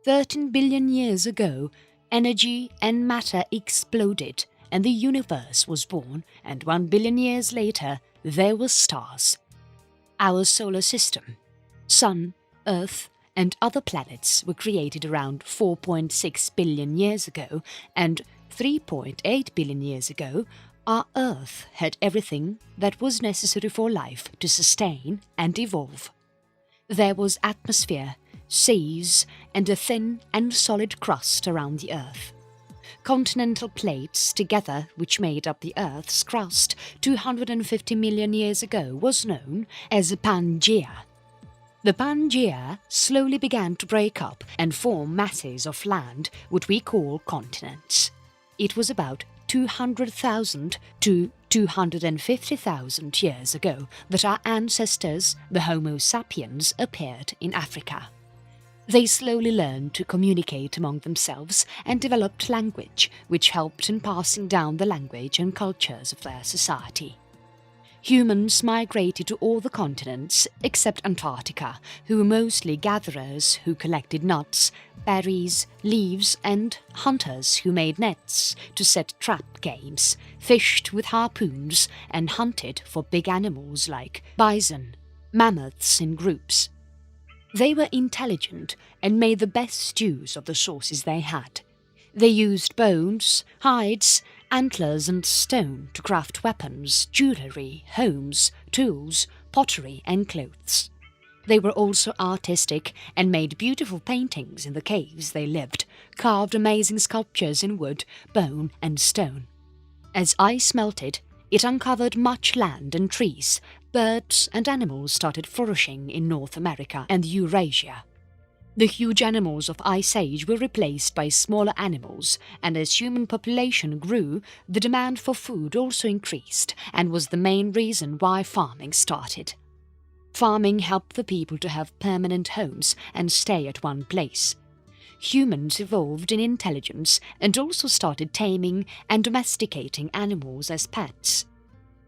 13 billion years ago, energy and matter exploded and the universe was born, and 1 billion years later, there were stars. Our solar system, Sun, Earth, and other planets were created around 4.6 billion years ago, and 3.8 billion years ago, our Earth had everything that was necessary for life to sustain and evolve. There was atmosphere, seas, and a thin and solid crust around the Earth. Continental plates together, which made up the Earth's crust 250 million years ago, was known as a Pangaea. The Pangaea slowly began to break up and form masses of land, what we call continents. It was about 200,000 to 250,000 years ago that our ancestors, the Homo sapiens, appeared in Africa. They slowly learned to communicate among themselves and developed language, which helped in passing down the language and cultures of their society. Humans migrated to all the continents except Antarctica, who were mostly gatherers who collected nuts, berries, leaves, and hunters who made nets to set trap games, fished with harpoons, and hunted for big animals like bison, mammoths in groups. They were intelligent and made the best use of the sources they had. They used bones, hides, antlers and stone to craft weapons, jewellery, homes, tools, pottery and clothes. They were also artistic and made beautiful paintings in the caves they lived, carved amazing sculptures in wood, bone and stone. As ice melted, it uncovered much land and trees. Birds and animals started flourishing in North America and Eurasia. The huge animals of Ice Age were replaced by smaller animals, and as human population grew, the demand for food also increased and was the main reason why farming started. Farming helped the people to have permanent homes and stay at one place. Humans evolved in intelligence and also started taming and domesticating animals as pets.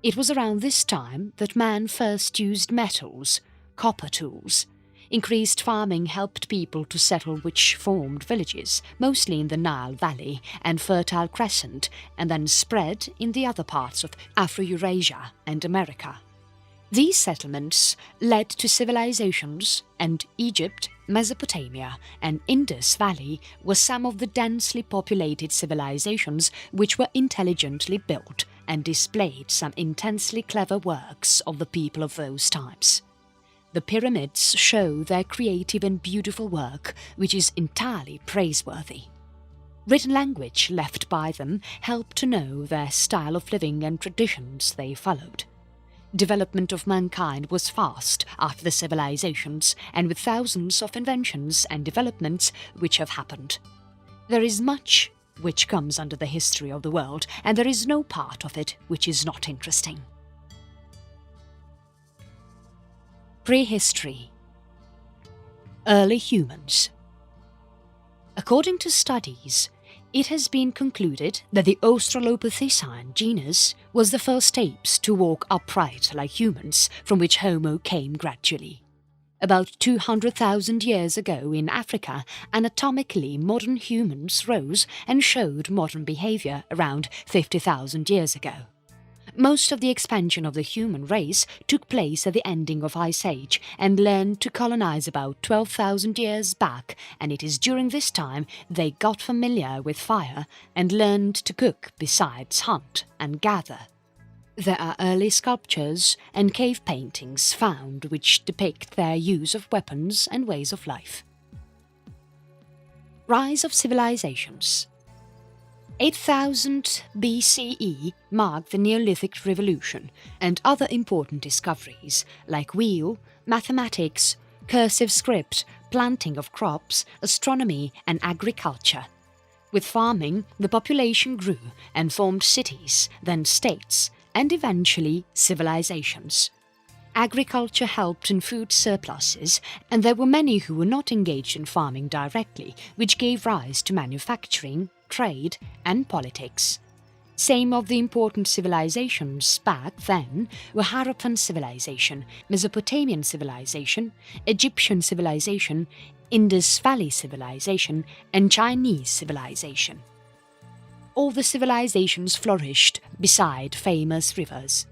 It was around this time that man first used metals, copper tools. Increased farming helped people to settle, which formed villages, mostly in the Nile Valley and Fertile Crescent, and then spread in the other parts of Afro-Eurasia and America. These settlements led to civilizations, and Egypt, Mesopotamia, and Indus Valley were some of the densely populated civilizations which were intelligently built and displayed some intensely clever works of the people of those times. The pyramids show their creative and beautiful work, which is entirely praiseworthy. Written language left by them helped to know their style of living and traditions they followed. Development of mankind was fast after the civilizations, and with thousands of inventions and developments which have happened. There is much which comes under the history of the world, and there is no part of it which is not interesting. Prehistory. Early humans. According to studies, it has been concluded that the Australopithecine genus was the first apes to walk upright like humans, from which Homo came gradually. About 200,000 years ago in Africa, anatomically modern humans rose and showed modern behaviour around 50,000 years ago. Most of the expansion of the human race took place at the ending of Ice Age and learned to colonize about 12,000 years back, and it is during this time they got familiar with fire and learned to cook besides hunt and gather. There are early sculptures and cave paintings found which depict their use of weapons and ways of life. Rise of civilizations. 8000 BCE marked the Neolithic Revolution, and other important discoveries like wheel, mathematics, cursive script, planting of crops, astronomy and agriculture. With farming, the population grew and formed cities, then states, and eventually civilizations. Agriculture helped in food surpluses, and there were many who were not engaged in farming directly, which gave rise to manufacturing, trade, and politics. Some of the important civilizations back then were Harappan civilization, Mesopotamian civilization, Egyptian civilization, Indus Valley civilization, and Chinese civilization. All the civilizations flourished beside famous rivers.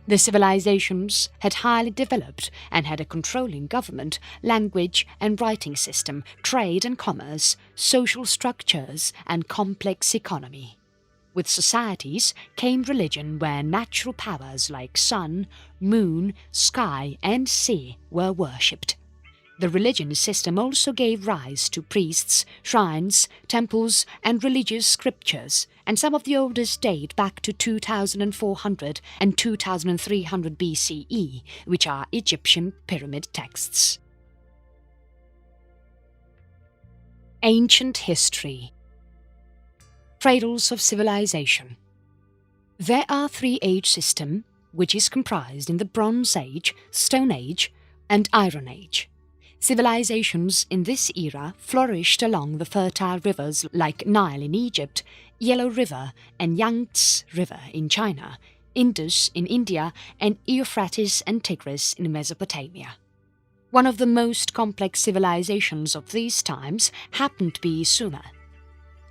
The civilizations had highly developed and had a controlling government, language and writing system, trade and commerce, social structures and complex economy. With societies came religion where natural powers like sun, moon, sky and sea were worshipped. The religion system also gave rise to priests, shrines, temples and religious scriptures, and some of the oldest date back to 2400 and 2300 BCE, which are Egyptian pyramid texts. Ancient history. Cradles of civilization. There are three age system, which is comprised in the Bronze Age, Stone Age and Iron Age. Civilizations in this era flourished along the fertile rivers like Nile in Egypt, Yellow River and Yangtze River in China, Indus in India and Euphrates and Tigris in Mesopotamia. One of the most complex civilizations of these times happened to be Sumer.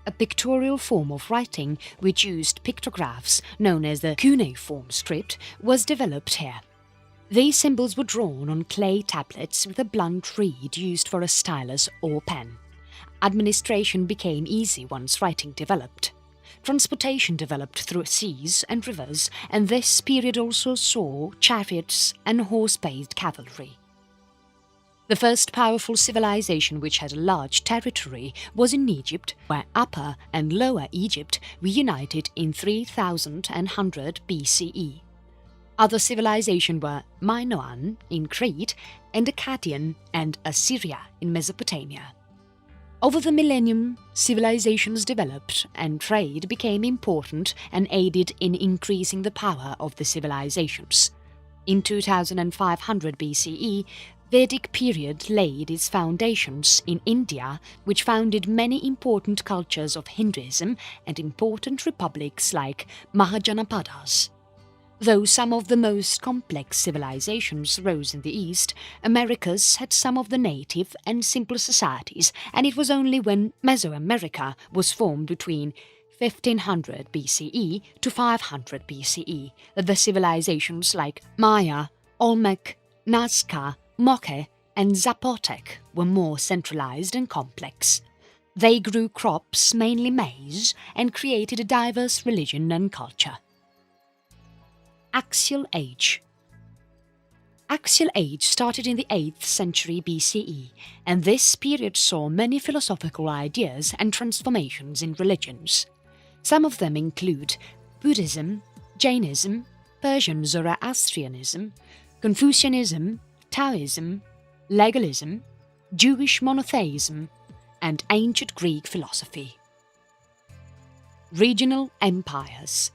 A pictorial form of writing which used pictographs known as the cuneiform script was developed here. These symbols were drawn on clay tablets with a blunt reed used for a stylus or pen. Administration became easy once writing developed. Transportation developed through seas and rivers, and this period also saw chariots and horse-based cavalry. The first powerful civilization which had a large territory was in Egypt, where Upper and Lower Egypt were united in 3100 BCE. Other civilizations were Minoan in Crete and Akkadian and Assyria in Mesopotamia. Over the millennium, civilizations developed and trade became important and aided in increasing the power of the civilizations. In 2500 BCE, Vedic period laid its foundations in India, which founded many important cultures of Hinduism and important republics like Mahajanapadas. Though some of the most complex civilizations rose in the East, Americas had some of the native and simple societies, and it was only when Mesoamerica was formed between 1500 BCE to 500 BCE that the civilizations like Maya, Olmec, Nazca, Moche and Zapotec were more centralized and complex. They grew crops, mainly maize, and created a diverse religion and culture. Axial Age. Axial Age started in the 8th century BCE, and this period saw many philosophical ideas and transformations in religions. Some of them include Buddhism, Jainism, Persian Zoroastrianism, Confucianism, Taoism, legalism, Jewish monotheism, and ancient Greek philosophy. Regional empires.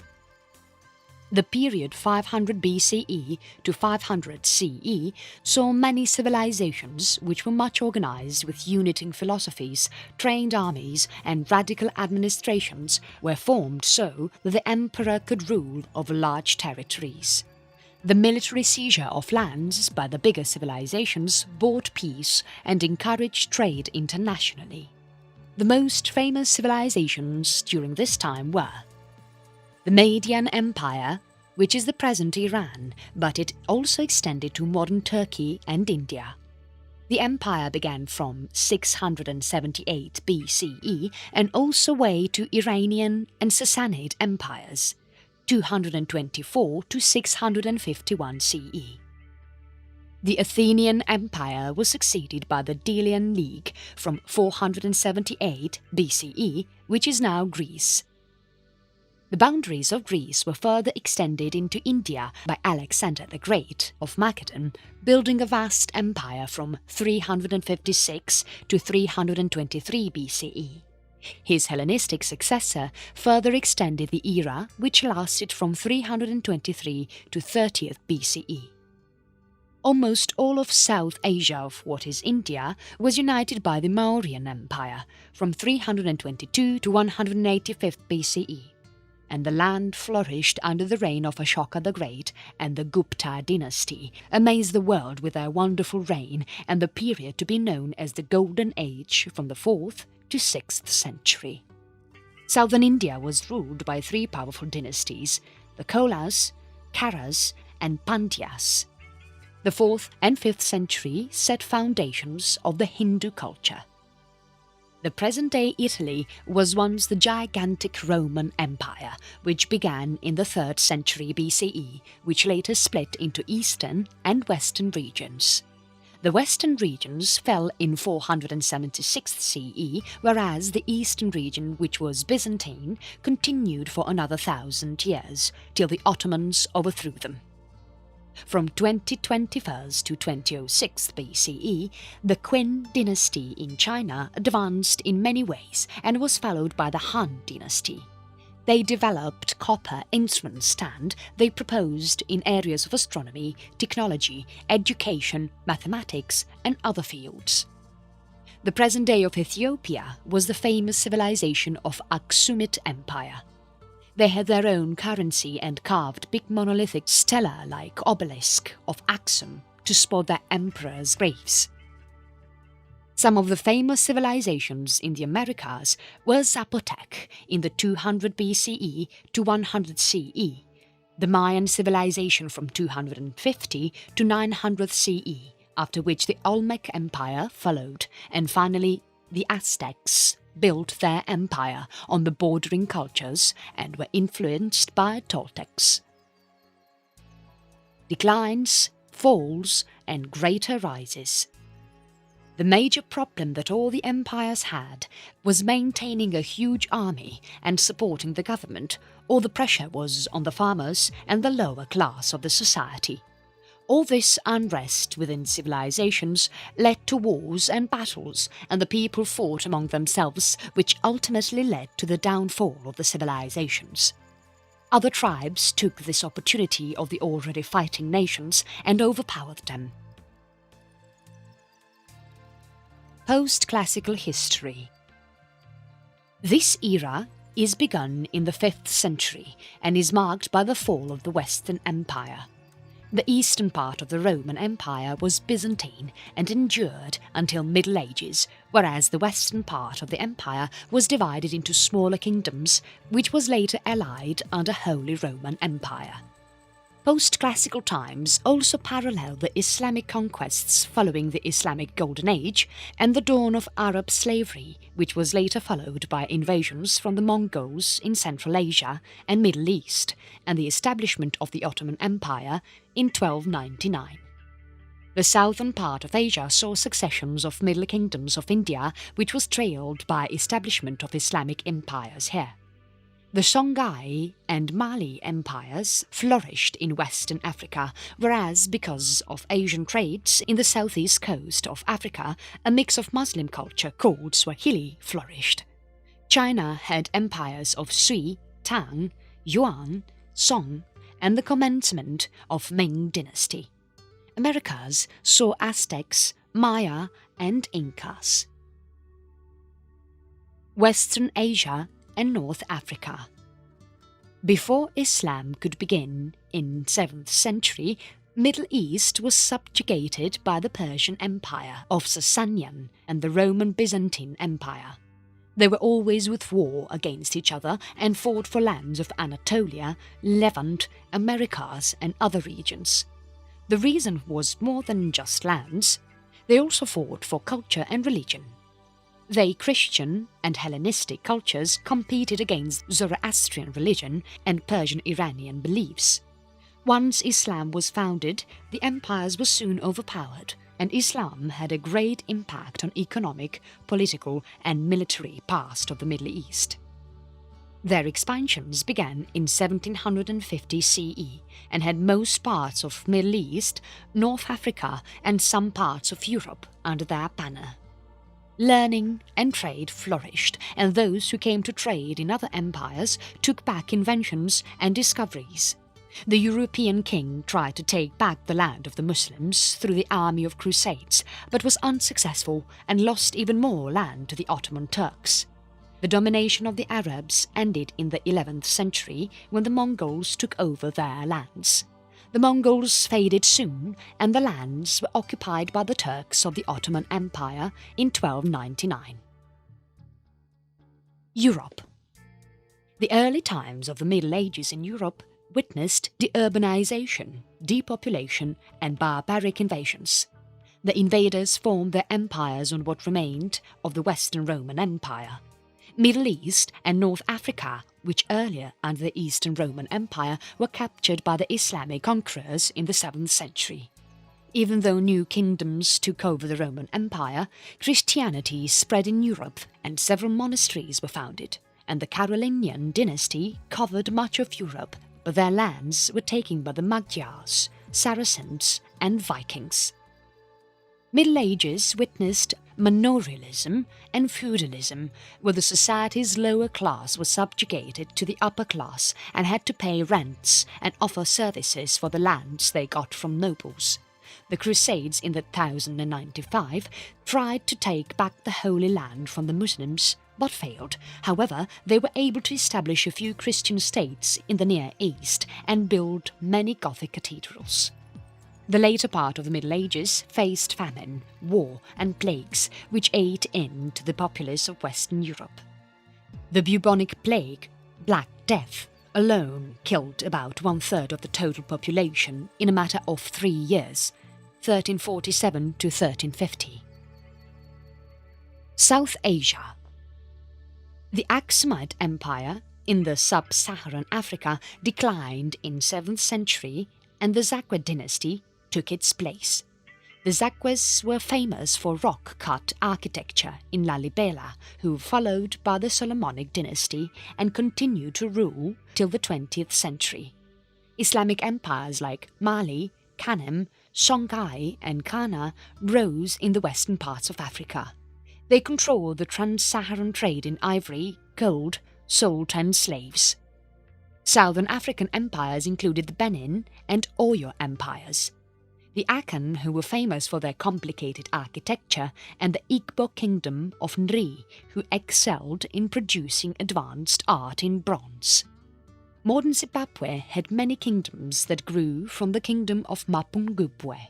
The period 500 BCE to 500 CE saw many civilizations which were much organized with uniting philosophies, trained armies and radical administrations were formed so that the emperor could rule over large territories. The military seizure of lands by the bigger civilizations brought peace and encouraged trade internationally. The most famous civilizations during this time were the Median Empire, which is the present Iran, but it also extended to modern Turkey and India. The empire began from 678 BCE and also way to Iranian and Sassanid empires, 224 to 651 CE. The Athenian Empire was succeeded by the Delian League from 478 BCE, which is now Greece. The boundaries of Greece were further extended into India by Alexander the Great of Macedon, building a vast empire from 356 to 323 BCE. His Hellenistic successor further extended the era, which lasted from 323 to 30th BCE. Almost all of South Asia of what is India was united by the Mauryan Empire from 322 to 185 BCE. and the land flourished under the reign of Ashoka the Great, and the Gupta dynasty amazed the world with their wonderful reign and the period to be known as the Golden Age from the 4th to 6th century. Southern India was ruled by 3 powerful dynasties, the Cholas, Karas and Pandyas. The 4th and 5th century set foundations of the Hindu culture. The present-day Italy was once the gigantic Roman Empire, which began in the 3rd century BCE, which later split into eastern and western regions. The western regions fell in 476 CE, whereas the eastern region, which was Byzantine, continued for another 1,000 years, till the Ottomans overthrew them. From 2021 to 2006 BCE, the Qin dynasty in China advanced in many ways and was followed by the Han dynasty. They developed copper instrument stand they proposed in areas of astronomy, technology, education, mathematics and other fields. The present day of Ethiopia was the famous civilization of Aksumite Empire. They had their own currency and carved big monolithic stela-like obelisk of Aksum to spot their emperors' graves. Some of the famous civilizations in the Americas were Zapotec in the 200 BCE to 100 CE, the Mayan civilization from 250 to 900 CE, after which the Olmec Empire followed, and finally the Aztecs built their empire on the bordering cultures and were influenced by Toltecs. Declines, falls and greater rises. The major problem that all the empires had was maintaining a huge army and supporting the government, or the pressure was on the farmers and the lower class of the society. All this unrest within civilizations led to wars and battles, and the people fought among themselves, which ultimately led to the downfall of the civilizations. Other tribes took this opportunity of the already fighting nations and overpowered them. Postclassical history. This era is begun in the 5th century and is marked by the fall of the Western Empire. The eastern part of the Roman Empire was Byzantine and endured until Middle Ages, whereas the western part of the empire was divided into smaller kingdoms, which was later allied under Holy Roman Empire. Post-classical times also parallel the Islamic conquests following the Islamic Golden Age and the dawn of Arab slavery, which was later followed by invasions from the Mongols in Central Asia and Middle East, and the establishment of the Ottoman Empire in 1299. The southern part of Asia saw successions of middle kingdoms of India, which was trailed by establishment of Islamic empires here. The Songhai and Mali empires flourished in Western Africa, whereas because of Asian trades in the southeast coast of Africa, a mix of Muslim culture called Swahili flourished. China had empires of Sui, Tang, Yuan, Song, and the commencement of Ming dynasty. Americas saw Aztecs, Maya, and Incas. Western Asia and North Africa. Before Islam could begin in 7th century, Middle East was subjugated by the Persian Empire of Sasanian and the Roman Byzantine Empire. They were always with war against each other and fought for lands of Anatolia, Levant, Americas and other regions. The reason was more than just lands. They also fought for culture and religion. They Christian and Hellenistic cultures competed against Zoroastrian religion and Persian-Iranian beliefs. Once Islam was founded, the empires were soon overpowered, and Islam had a great impact on economic, political and military past of the Middle East. Their expansions began in 1750 CE and had most parts of Middle East, North Africa and some parts of Europe under their banner. Learning and trade flourished, and those who came to trade in other empires took back inventions and discoveries. The European king tried to take back the land of the Muslims through the army of crusades, but was unsuccessful and lost even more land to the Ottoman Turks. The domination of the Arabs ended in the 11th century when the Mongols took over their lands. The Mongols faded soon, and the lands were occupied by the Turks of the Ottoman Empire in 1299. Europe. The early times of the Middle Ages in Europe witnessed deurbanization, depopulation, and barbaric invasions. The invaders formed their empires on what remained of the Western Roman Empire. Middle East and North Africa, which earlier under the Eastern Roman Empire were captured by the Islamic conquerors in the 7th century. Even though new kingdoms took over the Roman Empire, Christianity spread in Europe and several monasteries were founded, and the Carolingian dynasty covered much of Europe, but their lands were taken by the Magyars, Saracens and Vikings. Middle Ages witnessed manorialism and feudalism, where the society's lower class was subjugated to the upper class and had to pay rents and offer services for the lands they got from nobles. The Crusades in 1095 tried to take back the Holy Land from the Muslims, but failed. However, they were able to establish a few Christian states in the Near East and build many Gothic cathedrals. The later part of the Middle Ages faced famine, war and plagues which ate into the populace of Western Europe. The bubonic plague, Black Death, alone killed about 1/3 of the total population in a matter of 3 years, 1347 to 1350. South Asia. The Aksumite Empire in the sub-Saharan Africa declined in 7th century and the Zakwid dynasty took its place. The Zakwis were famous for rock-cut architecture in Lalibela, who followed by the Solomonic dynasty and continued to rule till the 20th century. Islamic empires like Mali, Kanem, Songhai and Kana rose in the western parts of Africa. They controlled the trans-Saharan trade in ivory, gold, salt and slaves. Southern African empires included the Benin and Oyo empires. The Akan, who were famous for their complicated architecture, and the Igbo kingdom of Nri, who excelled in producing advanced art in bronze. Modern Zimbabwe had many kingdoms that grew from the kingdom of Mapungubwe.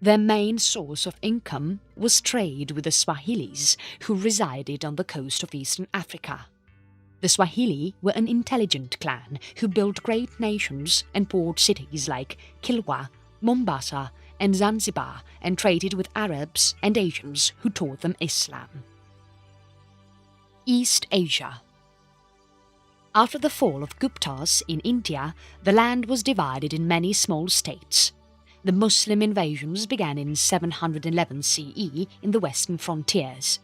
Their main source of income was trade with the Swahilis, who resided on the coast of eastern Africa. The Swahili were an intelligent clan who built great nations and port cities like Kilwa, Mombasa and Zanzibar, and traded with Arabs and Asians who taught them Islam. East Asia. After the fall of Guptas in India, the land was divided in many small states. The Muslim invasions began in 711 CE in the western frontiers.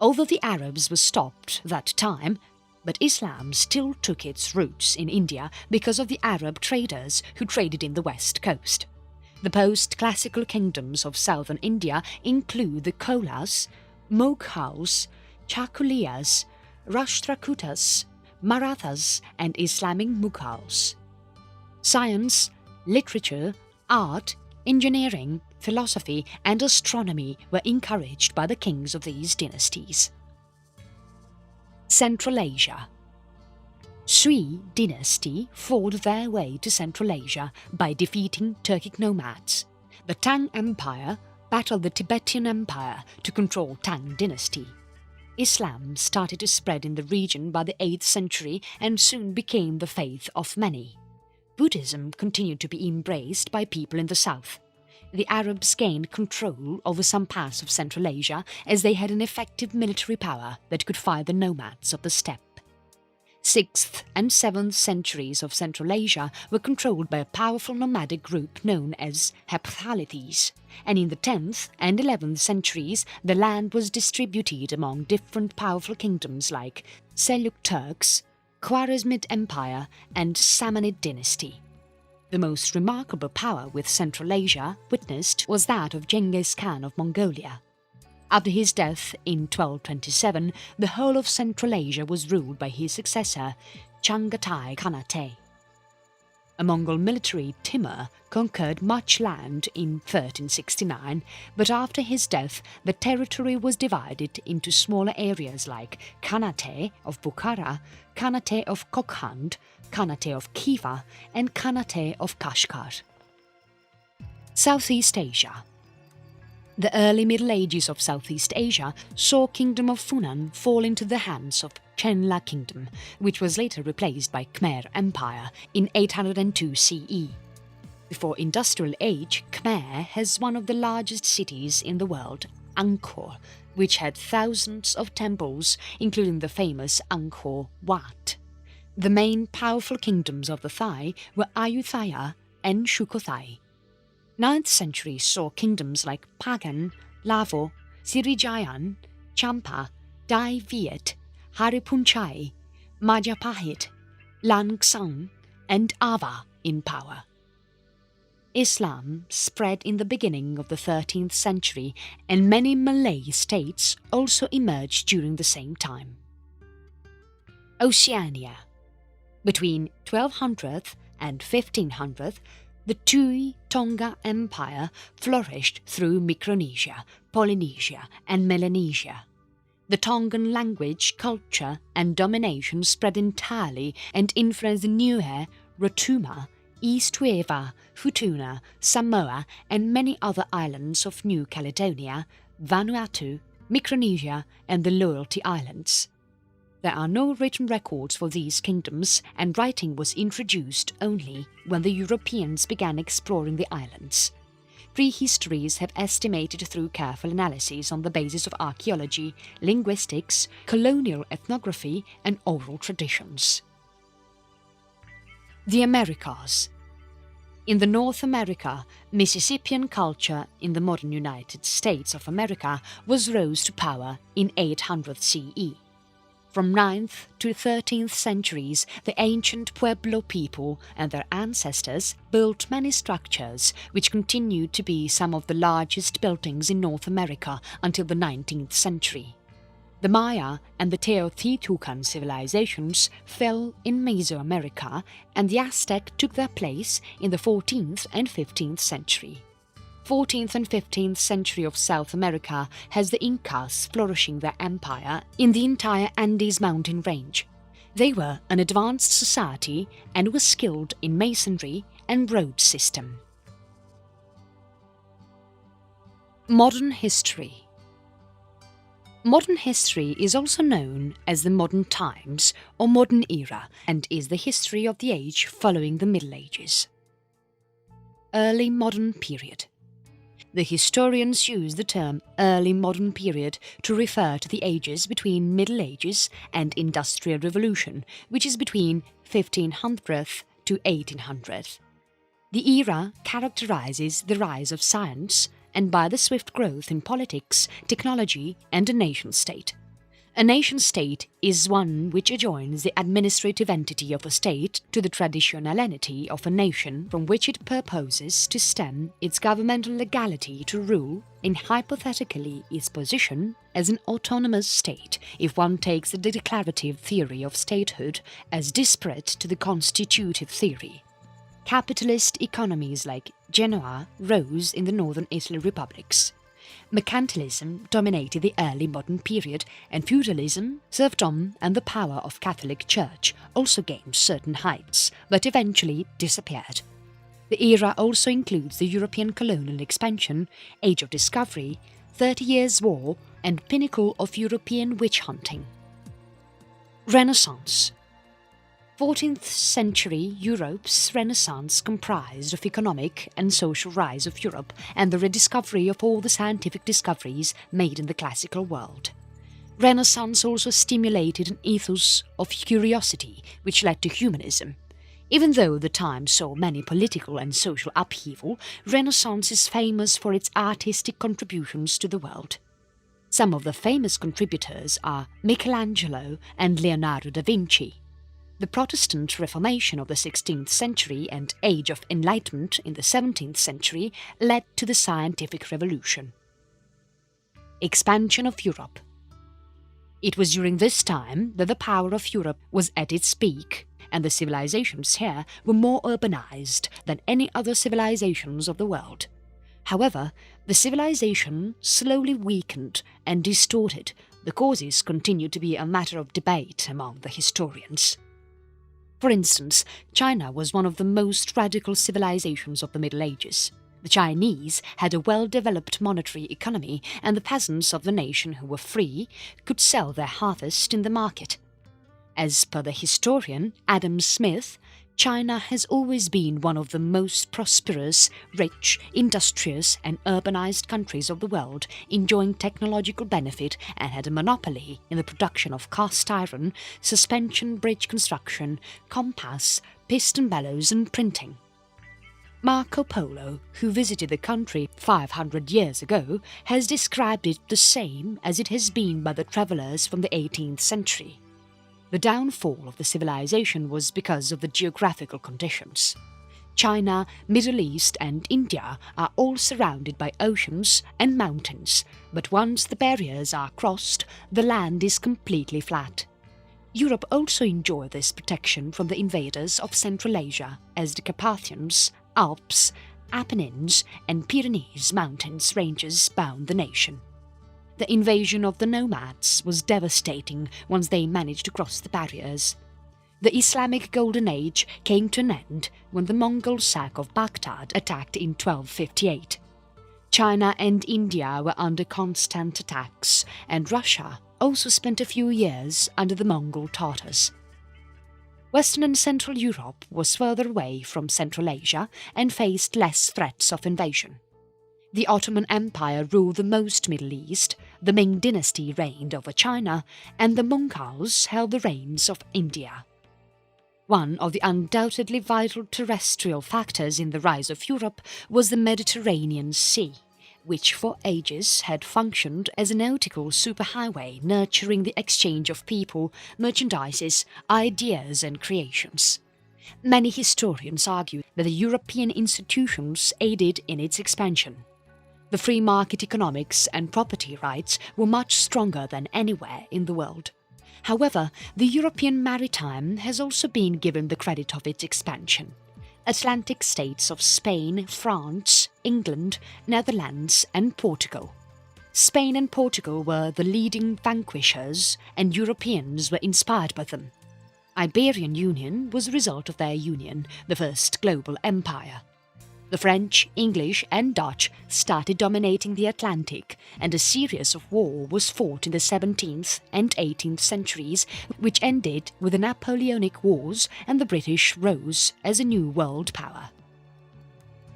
Although the Arabs were stopped that time, but Islam still took its roots in India because of the Arab traders who traded in the west coast. The post-classical kingdoms of southern India include the Cholas, Moghaus, Chakuliyas, Rashtrakutas, Marathas and Islamic Mughals. Science, literature, art, engineering, philosophy and astronomy were encouraged by the kings of these dynasties. Central Asia. Sui dynasty fought their way to Central Asia by defeating Turkic nomads. The Tang Empire battled the Tibetan Empire to control Tang dynasty. Islam started to spread in the region by the 8th century and soon became the faith of many. Buddhism continued to be embraced by people in the south. The Arabs gained control over some parts of Central Asia as they had an effective military power that could fight the nomads of the steppe. 6th and 7th centuries of Central Asia were controlled by a powerful nomadic group known as Hephthalites, and in the 10th and 11th centuries the land was distributed among different powerful kingdoms like Seljuk Turks, Khwarezmid Empire and Samanid dynasty. The most remarkable power with Central Asia witnessed was that of Genghis Khan of Mongolia. After his death in 1227, the whole of Central Asia was ruled by his successor, Chagatai Khanate. A Mongol military, Timur, conquered much land in 1369, but after his death the territory was divided into smaller areas like Khanate of Bukhara, Khanate of Kokhand, Khanate of Khiva and Khanate of Kashgar. Southeast Asia. The early Middle Ages of Southeast Asia saw Kingdom of Funan fall into the hands of Chenla Kingdom, which was later replaced by Khmer Empire in 802 CE. Before Industrial Age, Khmer has one of the largest cities in the world, Angkor, which had thousands of temples, including the famous Angkor Wat. The main powerful kingdoms of the Thai were Ayutthaya and Sukhothai. 9th century saw kingdoms like Pagan, Lavo, Sirijayan, Champa, Dai Viet, Haripunchai, Majapahit, Langsang and Ava in power. Islam spread in the beginning of the 13th century and many Malay states also emerged during the same time. Oceania. Between 1200 and 1500, the Tui-Tonga Empire flourished through Micronesia, Polynesia and Melanesia. The Tongan language, culture and domination spread entirely and influenced Niue, Rotuma, East Nueva, Futuna, Samoa and many other islands of New Caledonia, Vanuatu, Micronesia and the Loyalty Islands. There are no written records for these kingdoms, and writing was introduced only when the Europeans began exploring the islands. Prehistories have estimated through careful analysis on the basis of archaeology, linguistics, colonial ethnography and oral traditions. The Americas. In the North America, Mississippian culture in the modern United States of America rose to power in 800 CE. From 9th to 13th centuries, the ancient Pueblo people and their ancestors built many structures which continued to be some of the largest buildings in North America until the 19th century. The Maya and the Teotihuacan civilizations fell in Mesoamerica, and the Aztec took their place in the 14th and 15th century. 14th and 15th century of South America has the Incas flourishing their empire in the entire Andes mountain range. They were an advanced society and were skilled in masonry and road system. Modern history. Modern history is also known as the modern times or modern era and is the history of the age following the Middle Ages. Early modern period. The historians use the term early modern period to refer to the ages between Middle Ages and Industrial Revolution, which is between 1500 to 1800. The era characterizes the rise of science and by the swift growth in politics, technology and a nation-state. A nation-state is one which adjoins the administrative entity of a state to the traditionality of a nation from which it purposes to stem its governmental legality to rule in hypothetically its position as an autonomous state if one takes the declarative theory of statehood as disparate to the constitutive theory. Capitalist economies like Genoa rose in the northern Italy republics. Mercantilism dominated the early modern period, and feudalism, serfdom and the power of Catholic Church also gained certain heights, but eventually disappeared. The era also includes the European colonial expansion, Age of Discovery, 30 Years' War and pinnacle of European witch hunting. Renaissance. 14th century Europe's Renaissance comprised of economic and social rise of Europe and the rediscovery of all the scientific discoveries made in the classical world. Renaissance also stimulated an ethos of curiosity which led to humanism. Even though the time saw many political and social upheaval, Renaissance is famous for its artistic contributions to the world. Some of the famous contributors are Michelangelo and Leonardo da Vinci. The Protestant Reformation of the 16th century and Age of Enlightenment in the 17th century led to the scientific revolution. Expansion of Europe. It was during this time that the power of Europe was at its peak, and the civilizations here were more urbanized than any other civilizations of the world. However, the civilization slowly weakened and distorted. The causes continue to be a matter of debate among the historians. For instance, China was one of the most radical civilizations of the Middle Ages. The Chinese had a well-developed monetary economy, and the peasants of the nation who were free could sell their harvest in the market. As per the historian Adam Smith, China has always been one of the most prosperous, rich, industrious and urbanized countries of the world, enjoying technological benefit, and had a monopoly in the production of cast iron, suspension bridge construction, compass, piston bellows and printing. Marco Polo, who visited the country 500 years ago, has described it the same as it has been by the travellers from the 18th century. The downfall of the civilization was because of the geographical conditions. China, Middle East and India are all surrounded by oceans and mountains, but once the barriers are crossed, the land is completely flat. Europe also enjoyed this protection from the invaders of Central Asia, as the Carpathians, Alps, Apennines and Pyrenees mountains ranges bound the nation. The invasion of the nomads was devastating once they managed to cross the barriers. The Islamic Golden Age came to an end when the Mongol sack of Baghdad attacked in 1258. China and India were under constant attacks, and Russia also spent a few years under the Mongol Tatars. Western and Central Europe was further away from Central Asia and faced less threats of invasion. The Ottoman Empire ruled the most Middle East, the Ming dynasty reigned over China, and the Mongols held the reins of India. One of the undoubtedly vital terrestrial factors in the rise of Europe was the Mediterranean Sea, which for ages had functioned as a nautical superhighway nurturing the exchange of people, merchandises, ideas and creations. Many historians argue that the European institutions aided in its expansion. The free market economics and property rights were much stronger than anywhere in the world. However, the European maritime has also been given the credit of its expansion. Atlantic states of Spain, France, England, Netherlands and Portugal. Spain and Portugal were the leading vanquishers, and Europeans were inspired by them. Iberian Union was a result of their union, the first global empire. The French, English and Dutch started dominating the Atlantic, and a series of war was fought in the 17th and 18th centuries, which ended with the Napoleonic Wars, and the British rose as a new world power.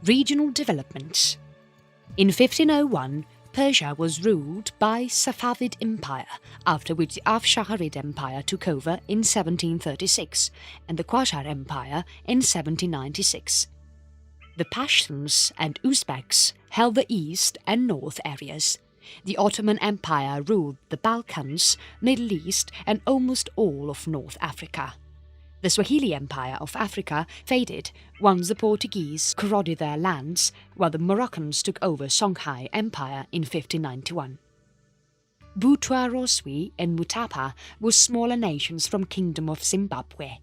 Regional developments. In 1501, Persia was ruled by Safavid Empire, after which the Afsharid Empire took over in 1736, and the Qajar Empire in 1796. The Pashtuns and Uzbeks held the east and north areas. The Ottoman Empire ruled the Balkans, Middle East and almost all of North Africa. The Swahili Empire of Africa faded once the Portuguese corroded their lands, while the Moroccans took over Songhai Empire in 1591. Butwa Roswi and Mutapa were smaller nations from Kingdom of Zimbabwe.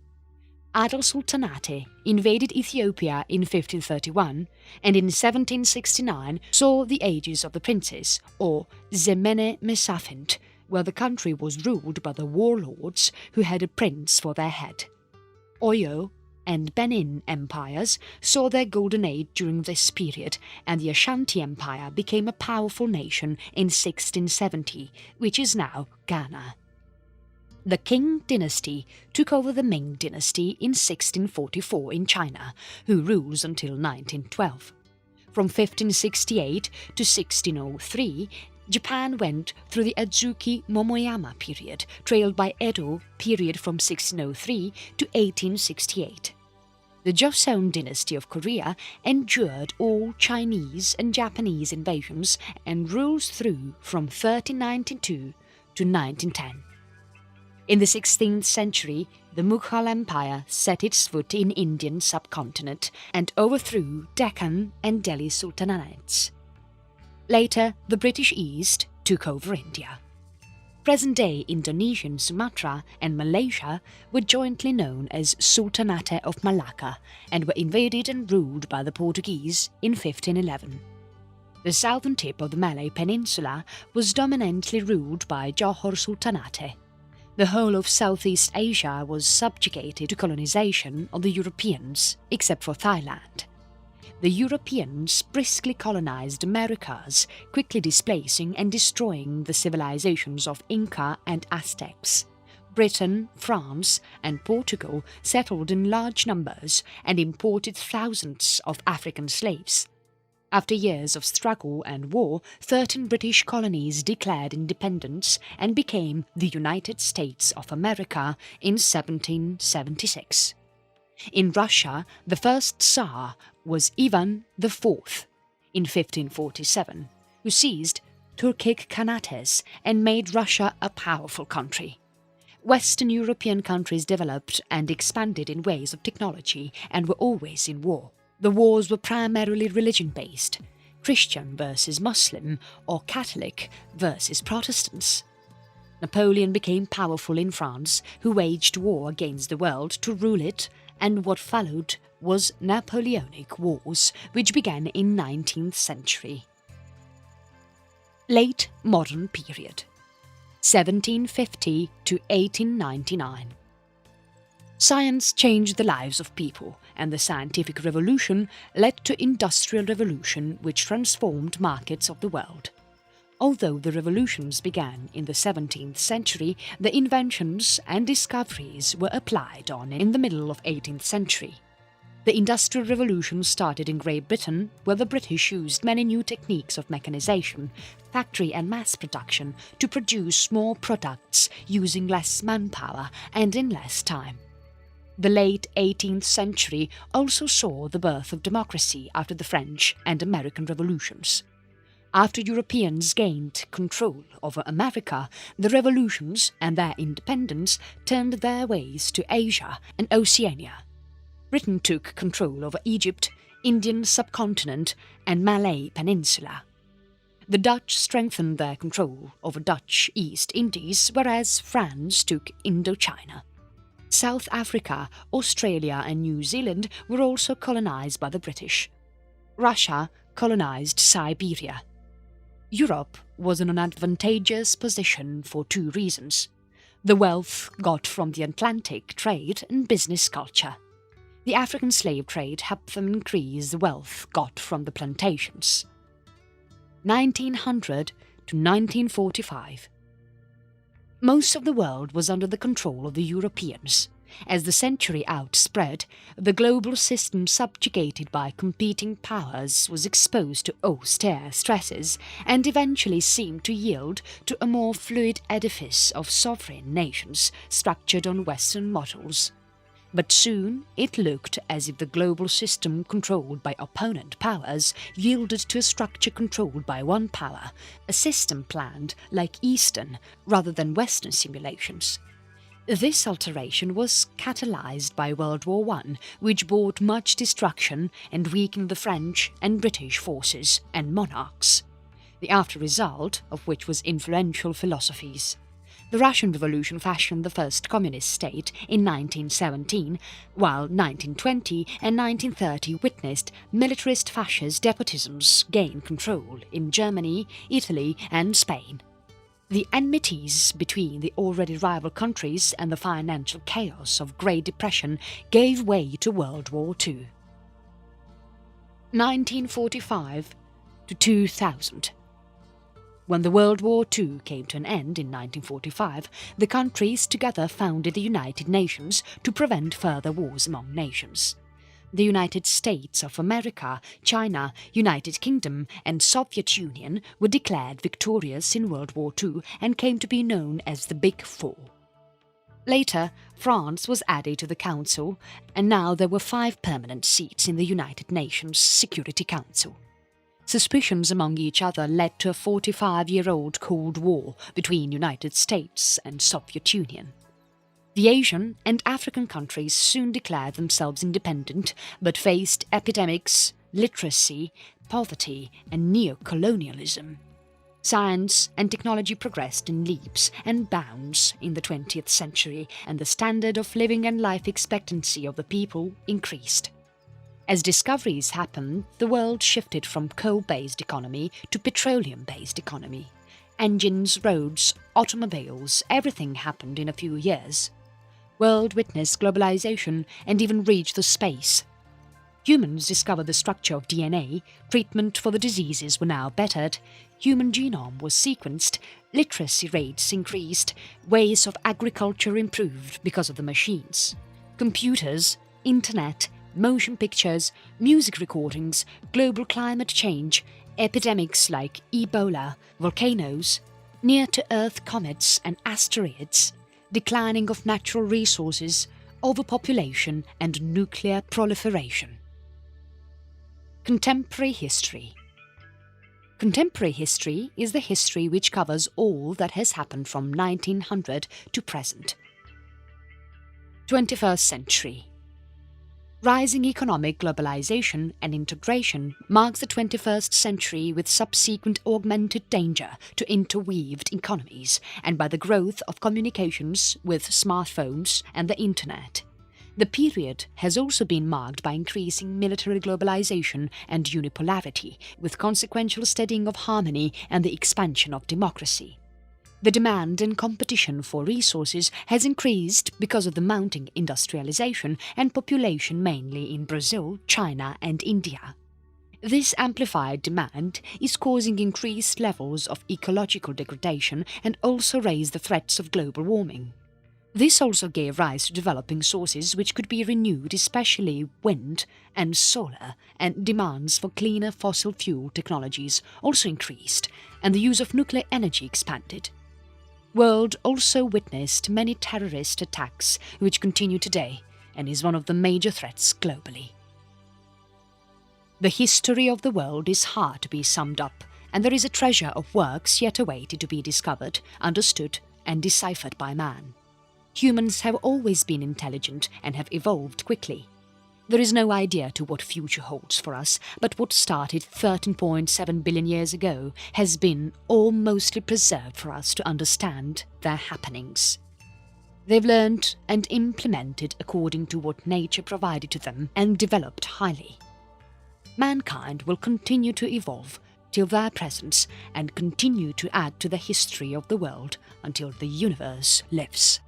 Adal Sultanate invaded Ethiopia in 1531 and in 1769 saw the ages of the princes, or Zemene Mesafint, where the country was ruled by the warlords who had a prince for their head. Oyo and Benin empires saw their golden age during this period, and the Ashanti Empire became a powerful nation in 1670, which is now Ghana. The Qing dynasty took over the Ming dynasty in 1644 in China, who rules until 1912. From 1568 to 1603, Japan went through the Azuki Momoyama period, trailed by Edo period from 1603 to 1868. The Joseon dynasty of Korea endured all Chinese and Japanese invasions and rules through from 1392 to 1910. In the 16th century, the Mughal Empire set its foot in Indian subcontinent and overthrew Deccan and Delhi Sultanates. Later, the British East took over India. Present-day Indonesian Sumatra and Malaysia were jointly known as Sultanate of Malacca and were invaded and ruled by the Portuguese in 1511. The southern tip of the Malay Peninsula was dominantly ruled by Johor Sultanate. The whole of Southeast Asia was subjugated to colonization of the Europeans, except for Thailand. The Europeans briskly colonized Americas, quickly displacing and destroying the civilizations of Inca and Aztecs. Britain, France, and Portugal settled in large numbers and imported thousands of African slaves. After years of struggle and war, 13 British colonies declared independence and became the United States of America in 1776. In Russia, the first Tsar was Ivan IV in 1547, who seized Turkic Kanates and made Russia a powerful country. Western European countries developed and expanded in ways of technology and were always in war. The wars were primarily religion-based, Christian versus Muslim or Catholic versus Protestants. Napoleon became powerful in France, who waged war against the world to rule it, and what followed was Napoleonic Wars, which began in 19th century. Late Modern Period 1750 to 1899. Science changed the lives of people, and the scientific revolution led to industrial revolution which transformed markets of the world. Although the revolutions began in the 17th century, the inventions and discoveries were applied on in the middle of 18th century. The Industrial Revolution started in Great Britain, where the British used many new techniques of mechanization, factory and mass production to produce more products using less manpower and in less time. The late 18th century also saw the birth of democracy after the French and American revolutions. After Europeans gained control over America, the revolutions and their independence turned their ways to Asia and Oceania. Britain took control over Egypt, Indian subcontinent and Malay Peninsula. The Dutch strengthened their control over Dutch East Indies, whereas France took Indochina. South Africa, Australia and New Zealand were also colonized by the British. Russia colonized Siberia. Europe was in an advantageous position for two reasons: the wealth got from the Atlantic trade and business culture. The African slave trade helped them increase the wealth got from the plantations. 1900 to 1945. Most of the world was under the control of the Europeans. As the century outspread, the global system subjugated by competing powers was exposed to austere stresses and eventually seemed to yield to a more fluid edifice of sovereign nations structured on Western models. But soon it looked as if the global system controlled by opponent powers yielded to a structure controlled by one power, a system planned like Eastern rather than Western simulations. This alteration was catalyzed by World War I, which brought much destruction and weakened the French and British forces and monarchs, the after result of which was influential philosophies. The Russian Revolution fashioned the first communist state in 1917, while 1920 and 1930 witnessed militarist fascist despotisms gain control in Germany, Italy and Spain. The enmities between the already rival countries and the financial chaos of Great Depression gave way to World War II. 1945 to 2000. When the World War II came to an end in 1945, the countries together founded the United Nations to prevent further wars among nations. The United States of America, China, United Kingdom and Soviet Union were declared victorious in World War II and came to be known as the Big Four. Later, France was added to the Council, and now there were 5 permanent seats in the United Nations Security Council. Suspicions among each other led to a 45-year-old Cold War between United States and Soviet Union. The Asian and African countries soon declared themselves independent, but faced epidemics, literacy, poverty and neo-colonialism. Science and technology progressed in leaps and bounds in the 20th century, and the standard of living and life expectancy of the people increased. As discoveries happened, the world shifted from coal-based economy to petroleum-based economy. Engines, roads, automobiles, everything happened in a few years. World witnessed globalization and even reached the space. Humans discovered the structure of DNA, treatment for the diseases were now bettered, human genome was sequenced, literacy rates increased, ways of agriculture improved because of the machines. Computers, internet, motion pictures, music recordings, global climate change, epidemics like Ebola, volcanoes, near-to-Earth comets and asteroids, declining of natural resources, overpopulation and nuclear proliferation. Contemporary history. Contemporary history is the history which covers all that has happened from 1900 to present. 21st century. Rising economic globalization and integration marks the 21st century with subsequent augmented danger to interweaved economies and by the growth of communications with smartphones and the internet. The period has also been marked by increasing military globalization and unipolarity, with consequential steadying of harmony and the expansion of democracy. The demand and competition for resources has increased because of the mounting industrialization and population mainly in Brazil, China and India. This amplified demand is causing increased levels of ecological degradation and also raised the threats of global warming. This also gave rise to developing sources which could be renewed, especially wind and solar, and demands for cleaner fossil fuel technologies also increased, and the use of nuclear energy expanded. World also witnessed many terrorist attacks which continue today and is one of the major threats globally. The history of the world is hard to be summed up, and there is a treasure of works yet awaited to be discovered, understood and deciphered by man. Humans have always been intelligent and have evolved quickly. There is no idea to what future holds for us, but what started 13.7 billion years ago has been or mostly preserved for us to understand their happenings. They've learned and implemented according to what nature provided to them and developed highly. Mankind will continue to evolve till their presence and continue to add to the history of the world until the universe lives.